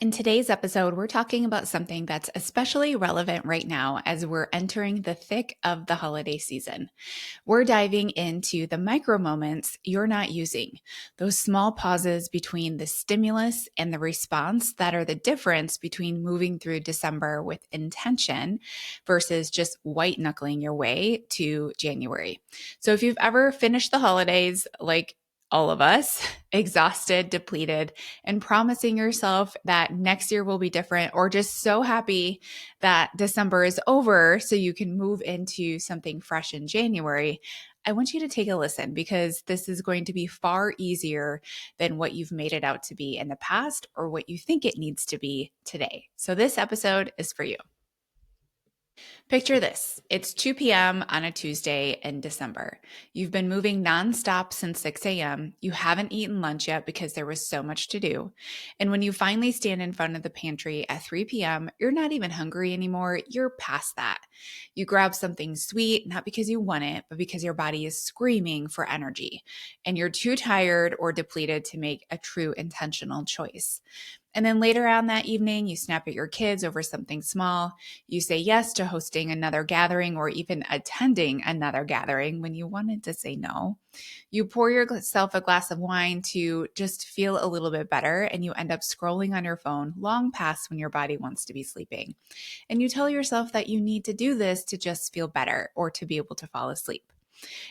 In today's episode, we're talking about something that's especially relevant right now as we're entering the thick of the holiday season. We're diving into the micro moments you're not using, those small pauses between the stimulus and the response that are the difference between moving through December with intention versus just white knuckling your way to January. So if you've ever finished the holidays like all of us, exhausted, depleted, and promising yourself that next year will be different, or just so happy that December is over so you can move into something fresh in January, I want you to take a listen because this is going to be far easier than what you've made it out to be in the past or what you think it needs to be today. So, this episode is for you. Picture this. It's 2 p.m. on a Tuesday in December. You've been moving nonstop since 6 a.m. You haven't eaten lunch yet because there was so much to do. And when you finally stand in front of the pantry at 3 p.m., you're not even hungry anymore. You're past that. You grab something sweet, not because you want it, but because your body is screaming for energy. And you're too tired or depleted to make a true intentional choice. And then later on that evening, you snap at your kids over something small. You say yes to hosting another gathering or even attending another gathering when you wanted to say no. You pour yourself a glass of wine to just feel a little bit better, and you end up scrolling on your phone long past when your body wants to be sleeping. And you tell yourself that you need to do this to just feel better or to be able to fall asleep.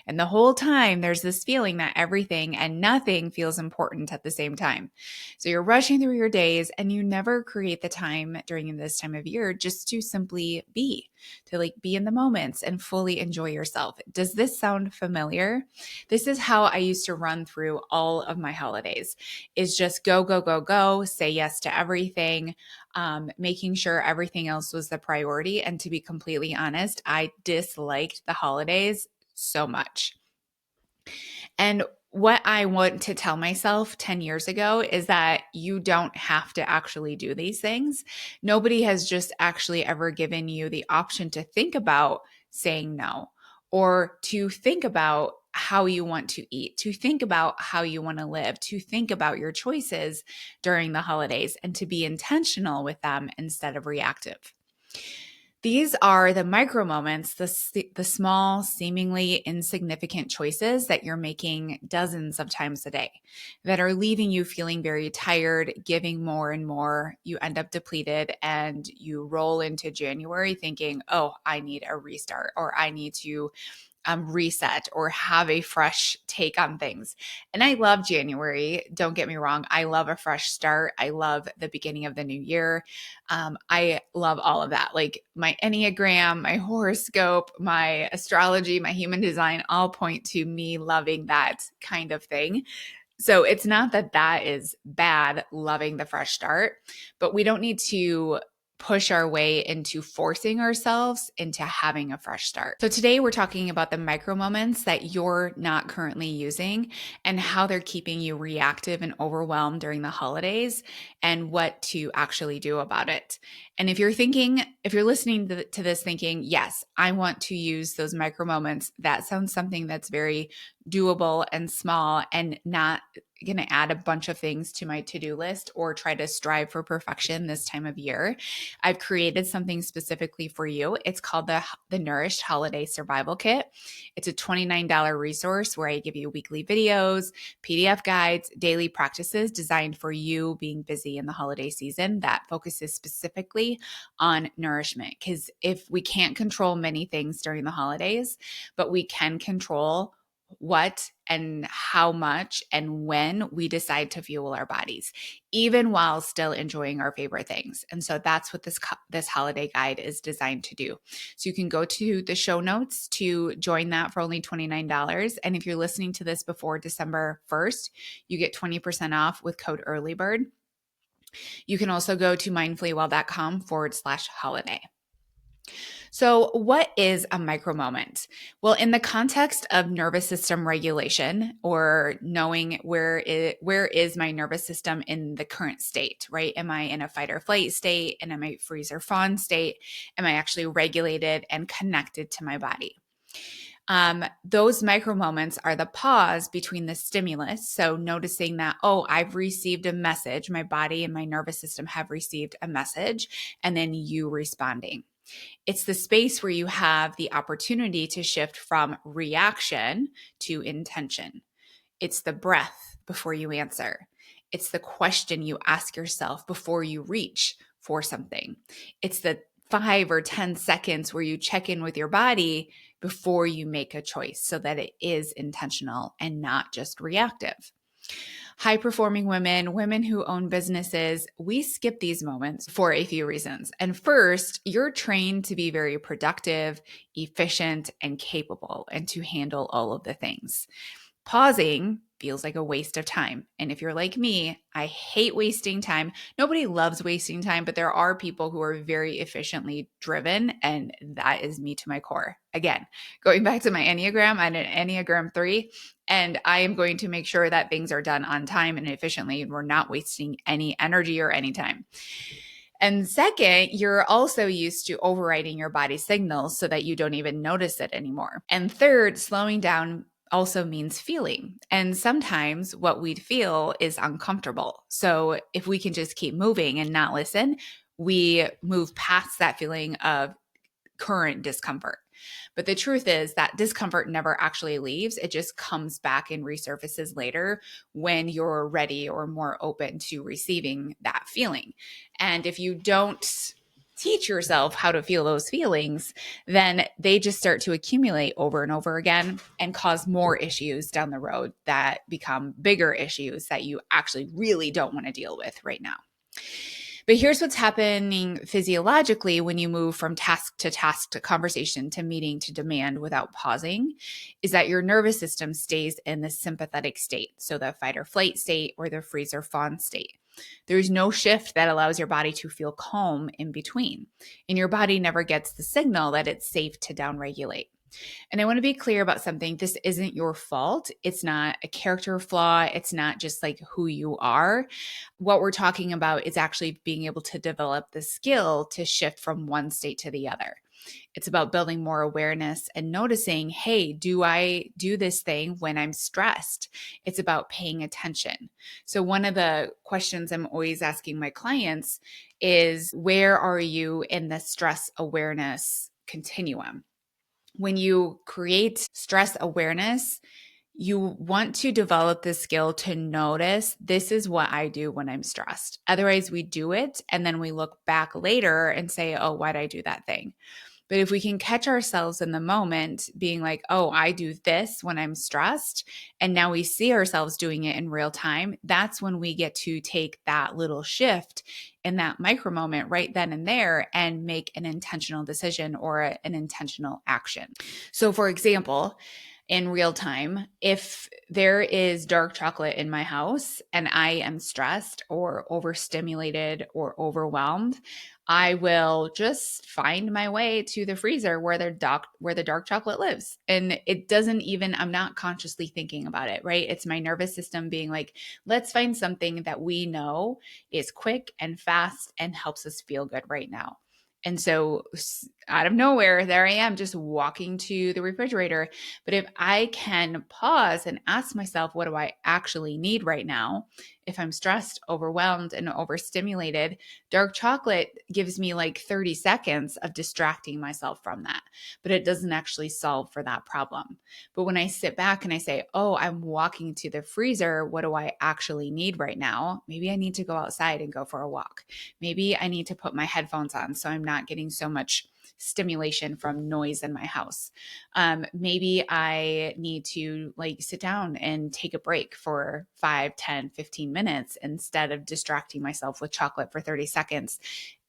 And the whole time, there's this feeling that everything and nothing feels important at the same time. So you're rushing through your days and you never create the time during this time of year just to simply be, to like be in the moments and fully enjoy yourself. Does this sound familiar? This is how I used to run through all of my holidays is just go, go, go, go, say yes to everything, making sure everything else was the priority. And to be completely honest, I disliked the holidays so much. And what I want to tell myself 10 years ago is that you don't have to actually do these things. Nobody has just actually ever given you the option to think about saying no or to think about how you want to eat, to think about how you want to live, to think about your choices during the holidays and to be intentional with them instead of reactive. These are the micro moments, the small, seemingly insignificant choices that you're making dozens of times a day that are leaving you feeling very tired, giving more and more. You end up depleted and you roll into January thinking, oh, I need a restart or I need to reset or have a fresh take on things. And I love January. Don't get me wrong. I love a fresh start. I love the beginning of the new year. I love all of that. Like my Enneagram, my horoscope, my astrology, my human design all point to me loving that kind of thing. So it's not that that is bad, loving the fresh start, but we don't need to push our way into forcing ourselves into having a fresh start. So today we're talking about the micro moments that you're not currently using and how they're keeping you reactive and overwhelmed during the holidays and what to actually do about it. And if you're listening to this thinking, yes, I want to use those micro moments, that sounds something that's very doable and small and not going to add a bunch of things to my to-do list or try to strive for perfection this time of year. I've created something specifically for you. It's called the Nourished Holiday Survival Kit. It's a $29 resource where I give you weekly videos, PDF guides, daily practices designed for you being busy in the holiday season that focuses specifically on nourishment. Because if we can't control many things during the holidays, but we can control what and how much and when we decide to fuel our bodies, even while still enjoying our favorite things. And so that's what this holiday guide is designed to do. So you can go to the show notes to join that for only $29. And if you're listening to this before December 1st, you get 20% off with code EARLYBIRD. You can also go to mindfullywell.com/holiday. So, what is a micro moment? Well, in the context of nervous system regulation or knowing where is my nervous system in the current state, right? Am I in a fight or flight state? And am I freeze or fawn state? Am I actually regulated and connected to my body? Those micro moments are the pause between the stimulus. So noticing that, oh, I've received a message, my body and my nervous system have received a message, and then you responding. It's the space where you have the opportunity to shift from reaction to intention. It's the breath before you answer. It's the question you ask yourself before you reach for something. It's the 5 or 10 seconds where you check in with your body before you make a choice so that it is intentional and not just reactive. High performing women, women who own businesses, we skip these moments for a few reasons. And first, you're trained to be very productive, efficient, and capable, and to handle all of the things. Pausing feels like a waste of time. And if you're like me, I hate wasting time. Nobody loves wasting time, but there are people who are very efficiently driven, and that is me to my core. Again, going back to my Enneagram, I'm an Enneagram 3, and I am going to make sure that things are done on time and efficiently, and we're not wasting any energy or any time. And second, you're also used to overriding your body's signals so that you don't even notice it anymore. And third, slowing down also means feeling. And sometimes what we'd feel is uncomfortable. So if we can just keep moving and not listen, we move past that feeling of current discomfort. But the truth is that discomfort never actually leaves. It just comes back and resurfaces later when you're ready or more open to receiving that feeling. And if you don't teach yourself how to feel those feelings, then they just start to accumulate over and over again and cause more issues down the road that become bigger issues that you actually really don't want to deal with right now. But here's what's happening physiologically when you move from task to conversation to meeting to demand without pausing, is that your nervous system stays in the sympathetic state. So the fight or flight state or the freeze or fawn state. There's no shift that allows your body to feel calm in between. And your body never gets the signal that it's safe to downregulate. And I want to be clear about something. This isn't your fault. It's not a character flaw. It's not just like who you are. What we're talking about is actually being able to develop the skill to shift from one state to the other. It's about building more awareness and noticing, hey, do I do this thing when I'm stressed? It's about paying attention. So one of the questions I'm always asking my clients is, where are you in the stress awareness continuum? When you create stress awareness, you want to develop the skill to notice, this is what I do when I'm stressed. Otherwise, we do it and then we look back later and say, oh, why'd I do that thing? But if we can catch ourselves in the moment being like, oh, I do this when I'm stressed, and now we see ourselves doing it in real time, that's when we get to take that little shift in that micro moment right then and there and make an intentional decision or an intentional action. So for example, in real time, if there is dark chocolate in my house and I am stressed or overstimulated or overwhelmed, I will just find my way to the freezer where the dark chocolate lives. And it doesn't even, I'm not consciously thinking about it, right? It's my nervous system being like, let's find something that we know is quick and fast and helps us feel good right now. And so out of nowhere, there I am just walking to the refrigerator. But if I can pause and ask myself, what do I actually need right now? If I'm stressed, overwhelmed, and overstimulated, dark chocolate gives me like 30 seconds of distracting myself from that, but it doesn't actually solve for that problem. But when I sit back and I say, oh, I'm walking to the freezer, what do I actually need right now? Maybe I need to go outside and go for a walk. Maybe I need to put my headphones on so I'm not getting so much stimulation from noise in my house. Maybe I need to like sit down and take a break for 5, 10, 15 minutes instead of distracting myself with chocolate for 30 seconds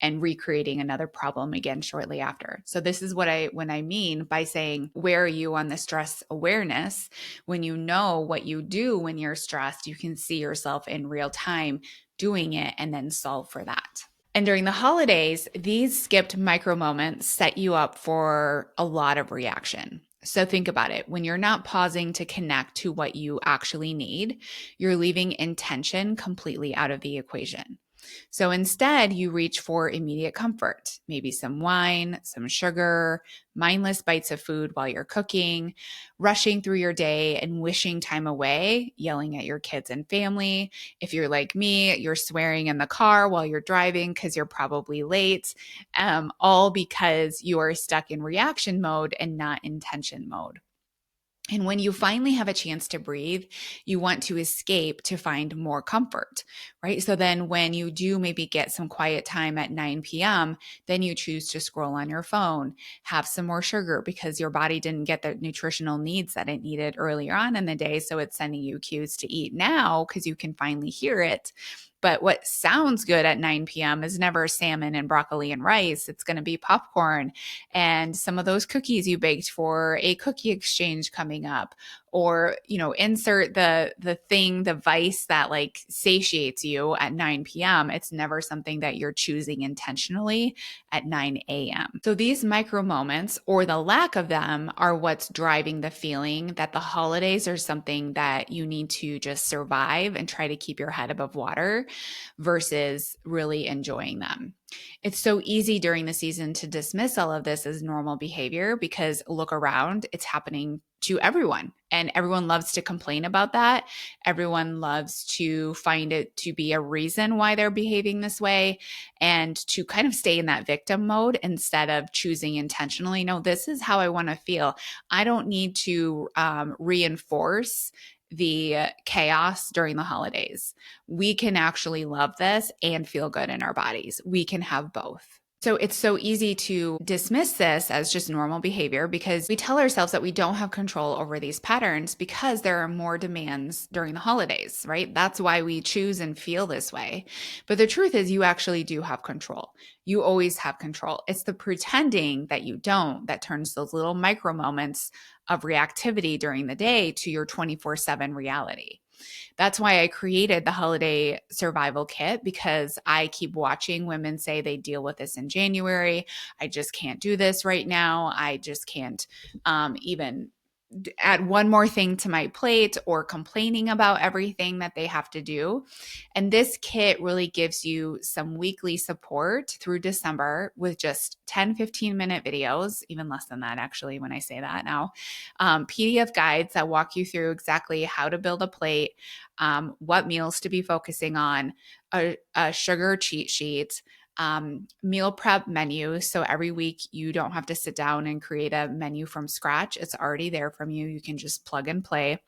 and recreating another problem again shortly after. So this is what I mean by saying, where are you on the stress awareness? When you know what you do when you're stressed, you can see yourself in real time doing it and then solve for that. And during the holidays, these skipped micro moments set you up for a lot of reaction. So think about it. When you're not pausing to connect to what you actually need, you're leaving intention completely out of the equation. So instead, you reach for immediate comfort, maybe some wine, some sugar, mindless bites of food while you're cooking, rushing through your day and wishing time away, yelling at your kids and family. If you're like me, you're swearing in the car while you're driving because you're probably late, all because you are stuck in reaction mode and not intention mode. And when you finally have a chance to breathe, you want to escape to find more comfort, right? So then when you do maybe get some quiet time at 9 p.m., then you choose to scroll on your phone, have some more sugar because your body didn't get the nutritional needs that it needed earlier on in the day. So it's sending you cues to eat now because you can finally hear it. But what sounds good at 9 p.m. is never salmon and broccoli and rice. It's going to be popcorn and some of those cookies you baked for a cookie exchange coming up, or insert the vice that like satiates you at 9 p.m. It's never something that you're choosing intentionally at 9 a.m. So these micro moments, or the lack of them, are what's driving the feeling that the holidays are something that you need to just survive and try to keep your head above water versus really enjoying them. It's so easy during the season to dismiss all of this as normal behavior because look around, it's happening to everyone. And everyone loves to complain about that. Everyone loves to find it to be a reason why they're behaving this way and to kind of stay in that victim mode instead of choosing intentionally, no, this is how I want to feel. I don't need to reinforce the chaos during the holidays. We can actually love this and feel good in our bodies. We can have both. So it's so easy to dismiss this as just normal behavior because we tell ourselves that we don't have control over these patterns because there are more demands during the holidays, right? That's why we choose and feel this way. But the truth is, you actually do have control. You always have control. It's the pretending that you don't that turns those little micro moments of reactivity during the day to your 24/7 reality. That's why I created the Holiday Survival Kit, because I keep watching women say they deal with this in January. I just can't do this right now. I just can't even add one more thing to my plate, or complaining about everything that they have to do. And this kit really gives you some weekly support through December with just 10-15 minute videos, even less than that, actually, when I say that now. PDF guides that walk you through exactly how to build a plate, what meals to be focusing on, a sugar cheat sheet, meal prep menu. So every week you don't have to sit down and create a menu from scratch. It's already there from you. You can just plug and play.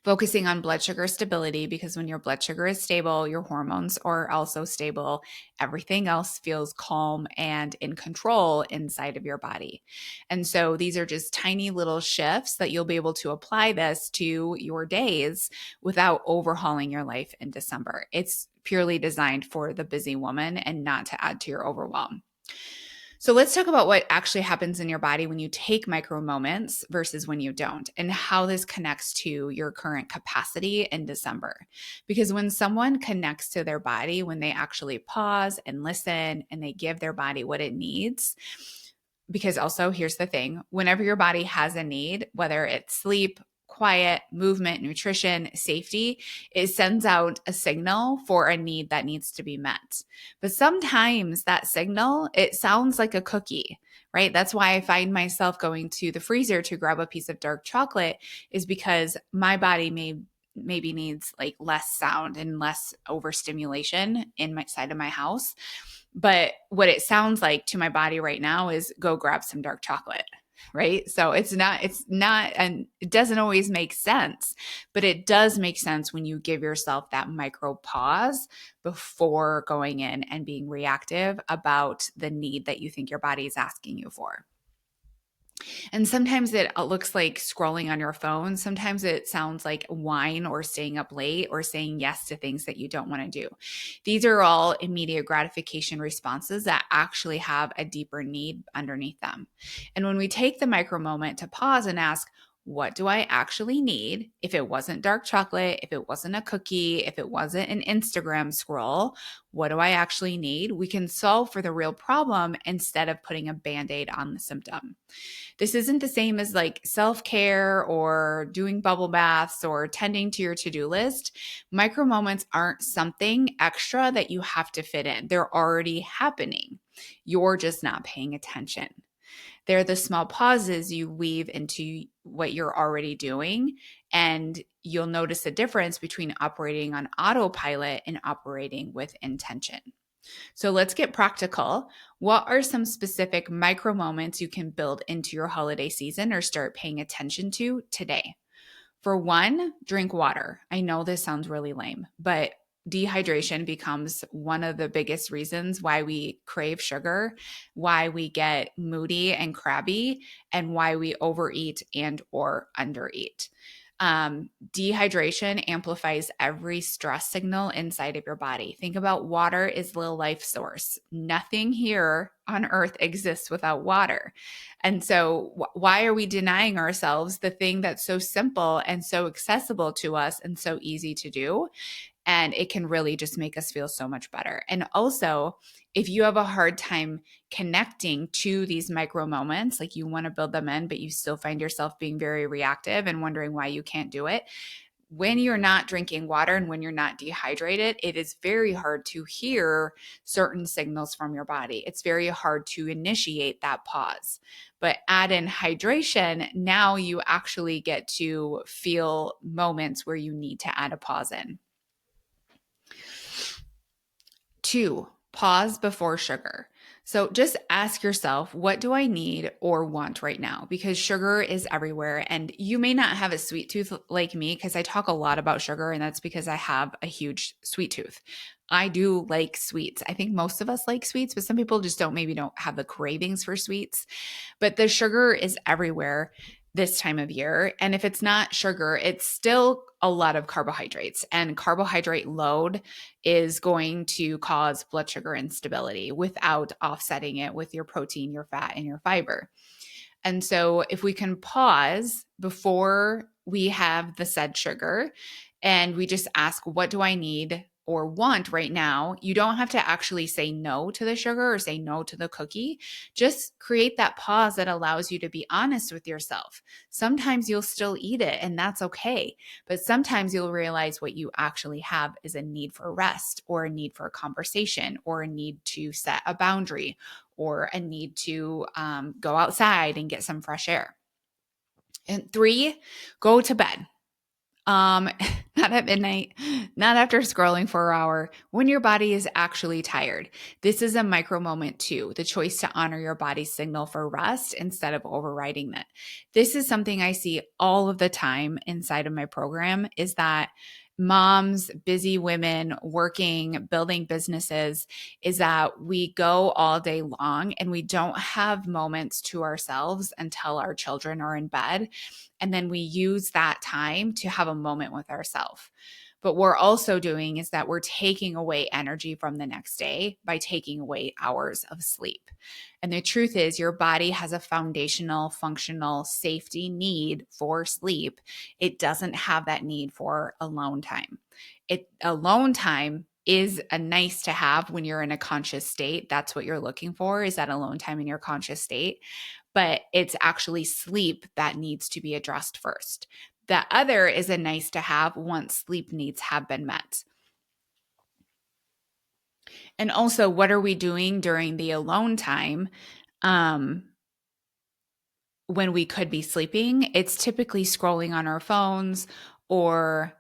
Focusing on blood sugar stability, because when your blood sugar is stable, your hormones are also stable. Everything else feels calm and in control inside of your body. And so these are just tiny little shifts that you'll be able to apply this to your days without overhauling your life in December. It's purely designed for the busy woman and not to add to your overwhelm. So let's talk about what actually happens in your body when you take micro moments versus when you don't, and how this connects to your current capacity in December. Because when someone connects to their body, when they actually pause and listen and they give their body what it needs, because also here's the thing, whenever your body has a need, whether it's sleep, quiet, movement, nutrition, safety, it sends out a signal for a need that needs to be met. But sometimes that signal, it sounds like a cookie, right? That's why I find myself going to the freezer to grab a piece of dark chocolate, is because my body maybe needs like less sound and less overstimulation in my side of my house. But what it sounds like to my body right now is go grab some dark chocolate, right? So and it doesn't always make sense, but it does make sense when you give yourself that micro pause before going in and being reactive about the need that you think your body is asking you for. And sometimes it looks like scrolling on your phone. Sometimes it sounds like wine, or staying up late, or saying yes to things that you don't want to do. These are all immediate gratification responses that actually have a deeper need underneath them. And when we take the micro moment to pause and ask, what do I actually need? If it wasn't dark chocolate, if it wasn't a cookie, if it wasn't an Instagram scroll, what do I actually need? We can solve for the real problem instead of putting a band-aid on the symptom. This isn't the same as like self-care or doing bubble baths or tending to your to-do list. Micro moments aren't something extra that you have to fit in. They're already happening. You're just not paying attention. They're the small pauses you weave into what you're already doing, and you'll notice a difference between operating on autopilot and operating with intention. So let's get practical. What are some specific micro moments you can build into your holiday season or start paying attention to today? For one, drink water. I know this sounds really lame, but dehydration becomes one of the biggest reasons why we crave sugar, why we get moody and crabby, and why we overeat and or undereat. Dehydration amplifies every stress signal inside of your body. Think about water is the life source. Nothing here on earth exists without water. And so, why are we denying ourselves the thing that's so simple and so accessible to us and so easy to do? And it can really just make us feel so much better. And also, if you have a hard time connecting to these micro moments, like you want to build them in, but you still find yourself being very reactive and wondering why you can't do it, when you're not drinking water and when you're not dehydrated, it is very hard to hear certain signals from your body. It's very hard to initiate that pause. But add in hydration, now you actually get to feel moments where you need to add a pause in. 2, pause before sugar. So just ask yourself, what do I need or want right now? Because sugar is everywhere. And you may not have a sweet tooth like me, because I talk a lot about sugar, and that's because I have a huge sweet tooth. I do like sweets. I think most of us like sweets, but some people just don't have the cravings for sweets. But the sugar is everywhere this time of year. And if it's not sugar, it's still a lot of carbohydrates. And carbohydrate load is going to cause blood sugar instability without offsetting it with your protein, your fat, and your fiber. And so if we can pause before we have the said sugar and we just ask, what do I need or want right now? You don't have to actually say no to the sugar or say no to the cookie. Just create that pause that allows you to be honest with yourself. Sometimes you'll still eat it, and that's okay. But sometimes you'll realize what you actually have is a need for rest, or a need for a conversation, or a need to set a boundary, or a need to go outside and get some fresh air. And 3, go to bed. Not at midnight, not after scrolling for an hour, when your body is actually tired. This is a micro moment too, the choice to honor your body's signal for rest instead of overriding it. This is something I see all of the time inside of my program, is that moms, busy women working, building businesses, is that we go all day long and we don't have moments to ourselves until our children are in bed. And then we use that time to have a moment with ourselves. But what we're also doing is that we're taking away energy from the next day by taking away hours of sleep. And the truth is, your body has a foundational, functional safety need for sleep. It doesn't have that need for alone time. Alone time is a nice to have when you're in a conscious state. That's what you're looking for, is that alone time in your conscious state. But it's actually sleep that needs to be addressed first. The other is a nice to have once sleep needs have been met. And also, what are we doing during the alone time? When we could be sleeping, it's typically scrolling on our phones, or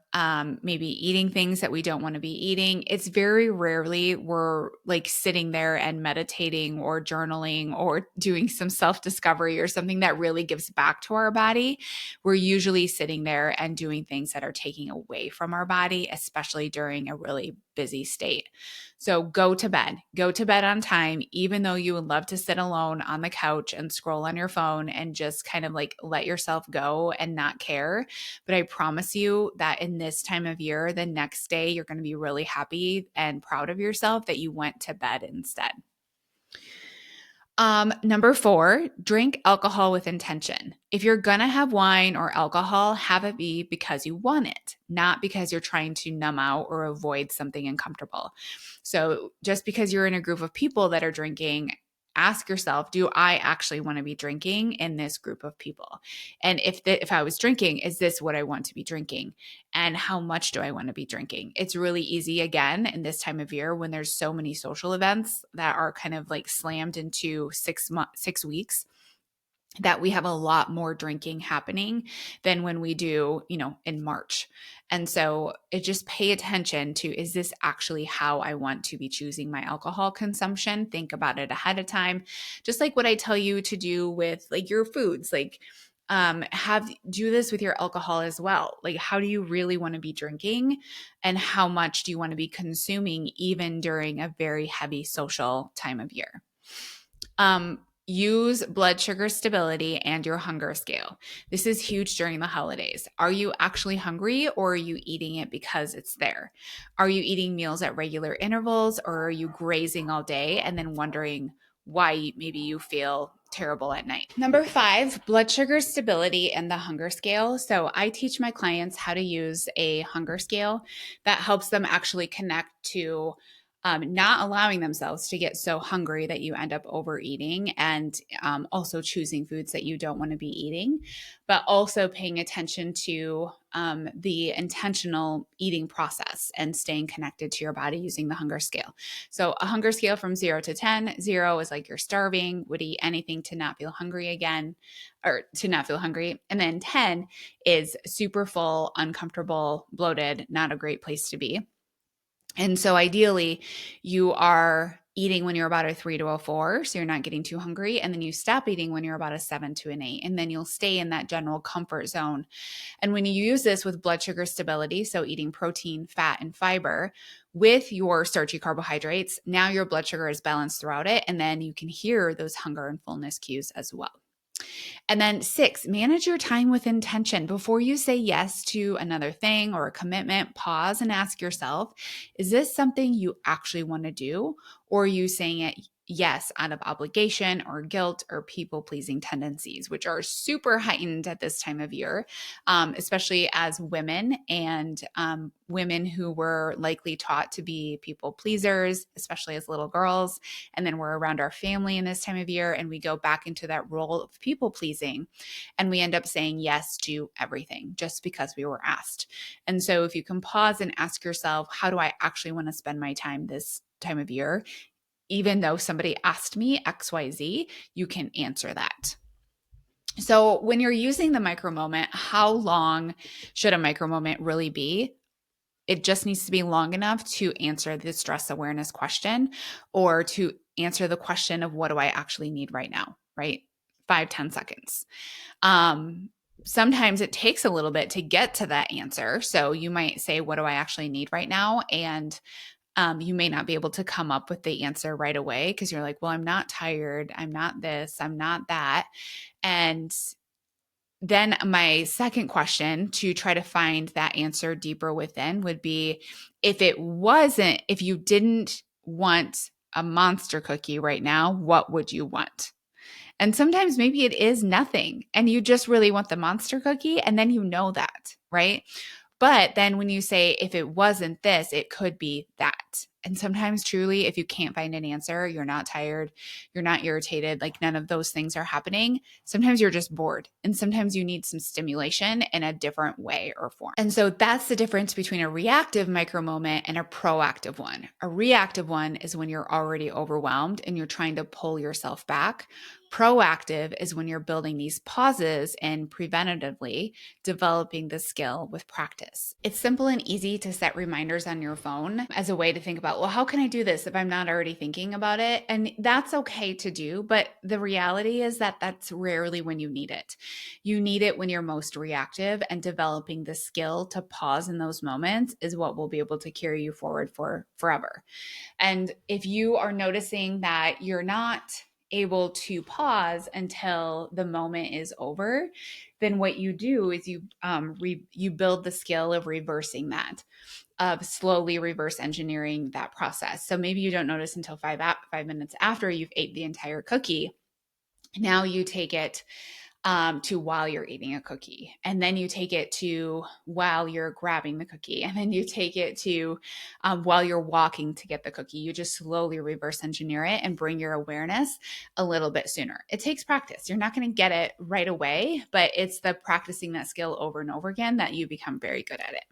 maybe eating things that we don't want to be eating. It's very rarely we're like sitting there and meditating or journaling or doing some self-discovery or something that really gives back to our body. We're usually sitting there and doing things that are taking away from our body, especially during a really busy state. So go to bed. Go to bed on time, even though you would love to sit alone on the couch and scroll on your phone and just kind of like let yourself go and not care. But I promise you that in this time of year, the next day, you're going to be really happy and proud of yourself that you went to bed instead. Number 4, drink alcohol with intention. If you're gonna have wine or alcohol, have it be because you want it, not because you're trying to numb out or avoid something uncomfortable. So just because you're in a group of people that are drinking, ask yourself, do I actually want to be drinking in this group of people? And if I was drinking, is this what I want to be drinking? And how much do I want to be drinking? It's really easy again in this time of year when there's so many social events that are kind of like slammed into 6 weeks, that we have a lot more drinking happening than when we do, in March. And so it just pay attention to, is this actually how I want to be choosing my alcohol consumption? Think about it ahead of time. Just like what I tell you to do with like your foods, like do this with your alcohol as well. Like, how do you really want to be drinking, and how much do you want to be consuming even during a very heavy social time of year? Use blood sugar stability and your hunger scale. This is huge during the holidays. Are you actually hungry, or are you eating it because it's there? Are you eating meals at regular intervals, or are you grazing all day and then wondering why maybe you feel terrible at night? Number 5, blood sugar stability and the hunger scale. So I teach my clients how to use a hunger scale that helps them actually connect to not allowing themselves to get so hungry that you end up overeating, and also choosing foods that you don't want to be eating, but also paying attention to the intentional eating process and staying connected to your body using the hunger scale. So a hunger scale from 0 to 10, 0 is like you're starving, would eat anything to not feel hungry again, or to not feel hungry. And then 10 is super full, uncomfortable, bloated, not a great place to be. And so ideally, you are eating when you're about a 3 to a 4, so you're not getting too hungry. And then you stop eating when you're about a 7 to an 8. And then you'll stay in that general comfort zone. And when you use this with blood sugar stability, so eating protein, fat, and fiber with your starchy carbohydrates, now your blood sugar is balanced throughout it. And then you can hear those hunger and fullness cues as well. And then 6, manage your time with intention. Before you say yes to another thing or a commitment, pause and ask yourself, is this something you actually want to do? Or are you saying it yes out of obligation or guilt or people-pleasing tendencies, which are super heightened at this time of year, especially as women, and women who were likely taught to be people pleasers, especially as little girls. And then we're around our family in this time of year, and we go back into that role of people pleasing, and we end up saying yes to everything just because we were asked. And so if you can pause and ask yourself, how do I actually want to spend my time this time of year? Even though somebody asked me XYZ, you can answer that. So when you're using the micro moment, how long should a micro moment really be? It just needs to be long enough to answer the stress awareness question, or to answer the question of what do I actually need right now, right? 5-10 seconds. Sometimes it takes a little bit to get to that answer. So you might say, what do I actually need right now? And you may not be able to come up with the answer right away because you're like, well, I'm not tired. I'm not this. I'm not that. And then my second question to try to find that answer deeper within would be, if you didn't want a monster cookie right now, what would you want? And sometimes maybe it is nothing and you just really want the monster cookie, and then you know that, right? But then when you say, if it wasn't this, it could be that. And sometimes truly, if you can't find an answer, you're not tired, you're not irritated, like none of those things are happening. Sometimes you're just bored, and sometimes you need some stimulation in a different way or form. And so that's the difference between a reactive micro moment and a proactive one. A reactive one is when you're already overwhelmed and you're trying to pull yourself back. Proactive is when you're building these pauses and preventatively developing the skill with practice. It's simple and easy to set reminders on your phone as a way to think about, well, how can I do this if I'm not already thinking about it? And that's okay to do, but the reality is that that's rarely when you need it. You need it when you're most reactive, and developing the skill to pause in those moments is what will be able to carry you forward for forever. And if you are noticing that you're not able to pause until the moment is over, then what you do is you build the skill of reversing that. of slowly reverse engineering that process. So maybe you don't notice until 5 minutes after you've ate the entire cookie. Now you take it to while you're eating a cookie. And then you take it to while you're grabbing the cookie. And then you take it to while you're walking to get the cookie. You just slowly reverse engineer it and bring your awareness a little bit sooner. It takes practice. You're not going to get it right away, but it's the practicing that skill over and over again that you become very good at it.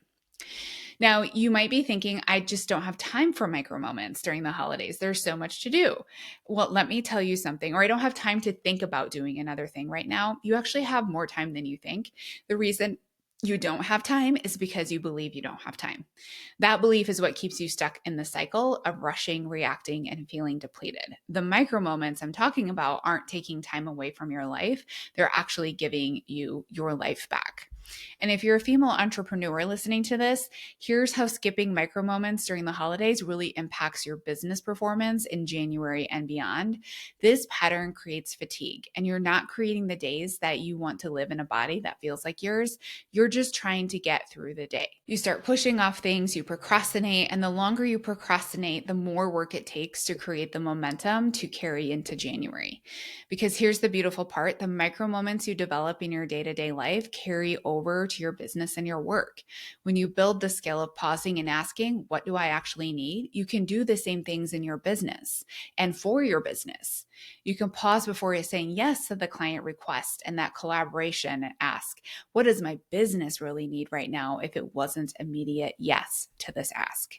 Now, you might be thinking, I just don't have time for micro moments during the holidays. There's so much to do. Well, let me tell you something, or I don't have time to think about doing another thing right now. You actually have more time than you think. The reason you don't have time is because you believe you don't have time. That belief is what keeps you stuck in the cycle of rushing, reacting, and feeling depleted. The micro moments I'm talking about aren't taking time away from your life, they're actually giving you your life back. And if you're a female entrepreneur listening to this, here's how skipping micro moments during the holidays really impacts your business performance in January and beyond. This pattern creates fatigue, and you're not creating the days that you want to live in a body that feels like yours. You're just trying to get through the day. You start pushing off things, you procrastinate, and the longer you procrastinate, the more work it takes to create the momentum to carry into January. Because here's the beautiful part, the micro moments you develop in your day-to-day life carry over to your business and your work. When you build the skill of pausing and asking, what do I actually need? You can do the same things in your business and for your business. You can pause before you're saying yes to the client request and that collaboration and ask, what does my business really need right now if it wasn't immediate yes to this ask?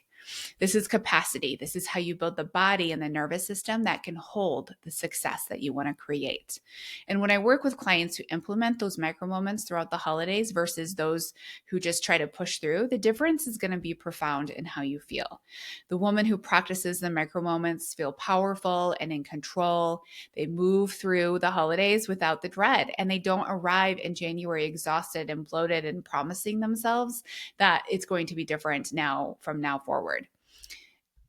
This is capacity. This is how you build the body and the nervous system that can hold the success that you want to create. And when I work with clients who implement those micro moments throughout the holidays versus those who just try to push through, the difference is going to be profound in how you feel. The woman who practices the micro moments feel powerful and in control. They move through the holidays without the dread, and they don't arrive in January exhausted and bloated and promising themselves that it's going to be different now from now forward.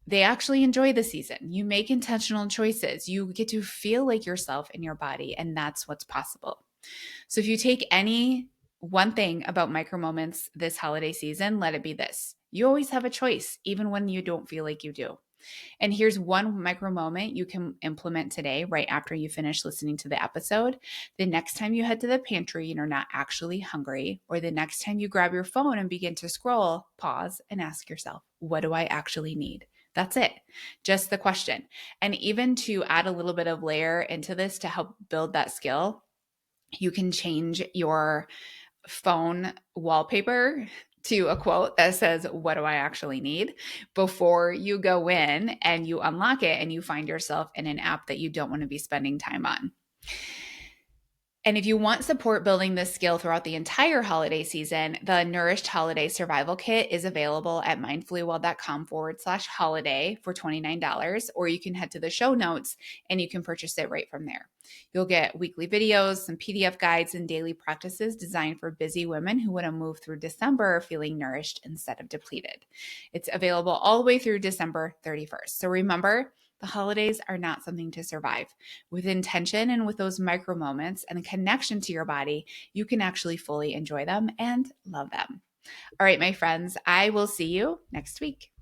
They actually enjoy the season. You make intentional choices. You get to feel like yourself in your body, and that's what's possible. So if you take any one thing about micro moments this holiday season, let it be this. You always have a choice, even when you don't feel like you do. And here's one micro moment you can implement today, right after you finish listening to the episode. The next time you head to the pantry and are not actually hungry, or the next time you grab your phone and begin to scroll, pause and ask yourself, what do I actually need? That's it. Just the question. And even to add a little bit of layer into this to help build that skill, you can change your phone wallpaper to a quote that says, what do I actually need? Before you go in and you unlock it and you find yourself in an app that you don't want to be spending time on. And if you want support building this skill throughout the entire holiday season, the Nourished Holiday Survival Kit is available at mindfullywell.com/holiday for $29, or you can head to the show notes and you can purchase it right from there. You'll get weekly videos, some PDF guides, and daily practices designed for busy women who want to move through December feeling nourished instead of depleted. It's available all the way through December 31st. So remember, the holidays are not something to survive. With intention and with those micro moments and a connection to your body, you can actually fully enjoy them and love them. All right, my friends, I will see you next week.